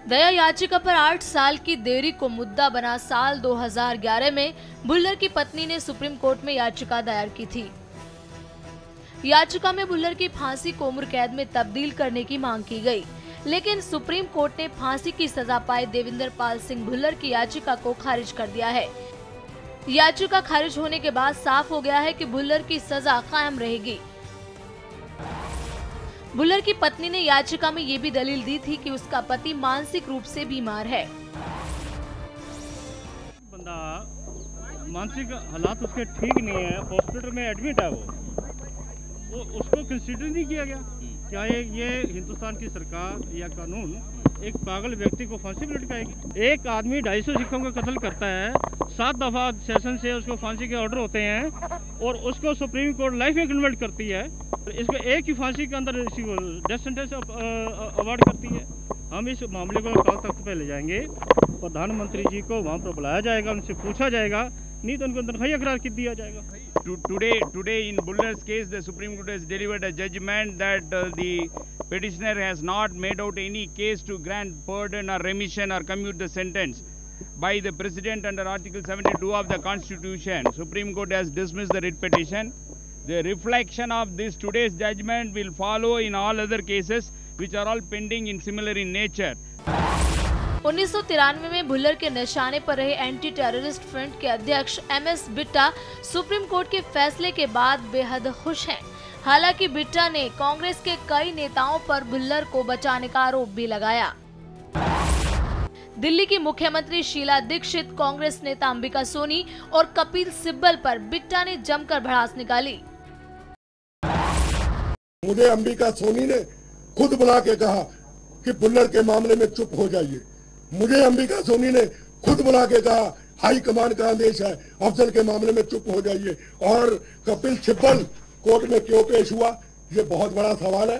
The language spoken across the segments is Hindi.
दया याचिका पर 8 साल की देरी को मुद्दा बना साल 2011 में भुल्लर की पत्नी ने सुप्रीम कोर्ट में याचिका दायर की थी। याचिका में भुल्लर की फांसी को उम्र कैद में तब्दील करने की मांग की गई, लेकिन सुप्रीम कोर्ट ने फांसी की सजा पाए देवेंद्र पाल सिंह भुल्लर की याचिका को खारिज कर दिया है। याचिका खारिज होने के बाद साफ हो गया है कि भुल्लर की सजा कायम रहेगी। भुल्लर की पत्नी ने याचिका में ये भी दलील दी थी कि उसका पति मानसिक रूप से बीमार है। बंदा मानसिक हालात उसके ठीक नहीं है, हॉस्पिटल में एडमिट है, वो उसको कंसीडर नहीं किया गया। क्या ये हिंदुस्तान की सरकार या कानून एक पागल व्यक्ति को फांसी पर लटकाएगी? एक आदमी 250 सिखों का कत्ल करता है, 7 दफा सेशन से उसको फांसी के ऑर्डर होते हैं और उसको सुप्रीम कोर्ट लाइफ में कन्वर्ट करती है। इसको एक ही फांसी के अंदर डेथ सेंटेंस अवार्ड करती है। हम इस मामले को अकाल तख्त पे ले जाएंगे, प्रधानमंत्री जी को वहाँ पर बुलाया जाएगा, उनसे पूछा जाएगा, नहीं तो उनको तनख्वाही करार कर दिया जाएगा। Today in Buller's case, the Supreme Court has delivered a judgment that the petitioner has not made out any case to grant pardon or remission or commute the sentence by the President under Article 72 of the Constitution. Supreme Court has dismissed the writ petition. The reflection of this today's judgment will follow in all other cases which are all pending in similar in nature. 1993 में भुल्लर के निशाने पर रहे एंटी टेररिस्ट फ्रंट के अध्यक्ष MS बिट्टा सुप्रीम कोर्ट के फैसले के बाद बेहद खुश हैं। हालांकि बिट्टा ने कांग्रेस के कई नेताओं पर भुल्लर को बचाने का आरोप भी लगाया। दिल्ली की मुख्यमंत्री शीला दीक्षित, कांग्रेस नेता अंबिका सोनी और कपिल सिब्बल पर बिट्टा ने जमकर भड़ास निकाली। मुझे अंबिका सोनी ने खुद बुला के कहा कि भुल्लर के मामले में चुप हो जाइए। मुझे अंबिका सोनी ने खुद बुला के कहा हाई कमान का आदेश है, अफजल के मामले में चुप हो जाइए। और कपिल सिब्बल कोर्ट में क्यों पेश हुआ, ये बहुत बड़ा सवाल है।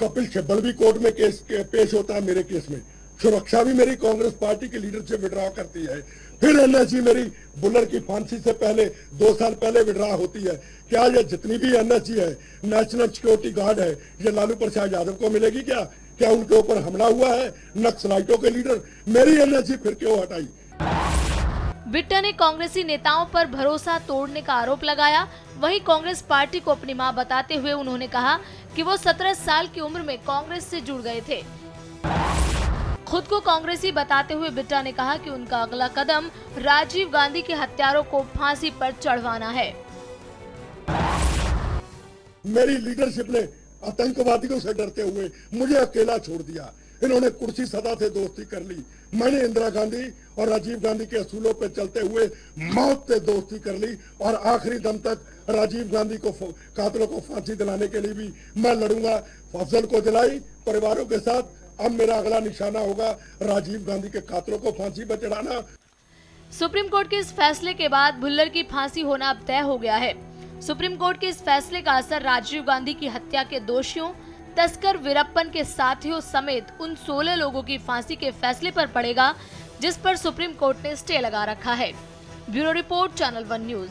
कपिल सिब्बल भी कोर्ट में केस पेश होता है मेरे केस में। सुरक्षा भी मेरी कांग्रेस पार्टी की लीडर से विड्रॉ करती है। फिर NSG मेरी भुल्लर की फांसी से पहले 2 साल पहले विड्रॉ होती है। क्या ये जितनी भी NSG है, नेशनल सिक्योरिटी गार्ड है, ये लालू प्रसाद यादव को मिलेगी? क्या उनके ऊपर हमला हुआ है नक्सलाइटों के लीडर? मेरी NSG फिर क्यों हटाई? बिट्टा ने कांग्रेसी नेताओं पर भरोसा तोड़ने का आरोप लगाया। वहीं कांग्रेस पार्टी को अपनी मां बताते हुए उन्होंने कहा कि वो 17 साल की उम्र में कांग्रेस से जुड़ गए थे। खुद को कांग्रेसी बताते हुए बिट्टा ने कहा कि उनका अगला कदम राजीव गांधी के हत्यारों को फांसी पर चढ़वाना है। मेरी लीडरशिप ने आतंकवादियों से डरते हुए मुझे अकेला छोड़ दिया। इन्होंने कुर्सी सदा से दोस्ती कर ली। मैंने इंदिरा गांधी और राजीव गांधी के असूलों पर चलते हुए मौत से दोस्ती कर ली और आखिरी दम तक राजीव गांधी को कातलों को फांसी दिलाने के लिए भी मैं लड़ूंगा। अफजल को दिलाई परिवारों के साथ। अब मेरा अगला निशाना होगा राजीव गांधी के कातलों को फांसी पर चढ़ाना। सुप्रीम कोर्ट के इस फैसले के बाद भुल्लर की फांसी होना अब तय हो गया है। सुप्रीम कोर्ट के इस फैसले का असर राजीव गांधी की हत्या के दोषियों, तस्कर वीरप्पन के साथियों समेत उन 16 लोगों की फांसी के फैसले पर पड़ेगा, जिस पर सुप्रीम कोर्ट ने स्टे लगा रखा है। Bureau report, channel 1 news.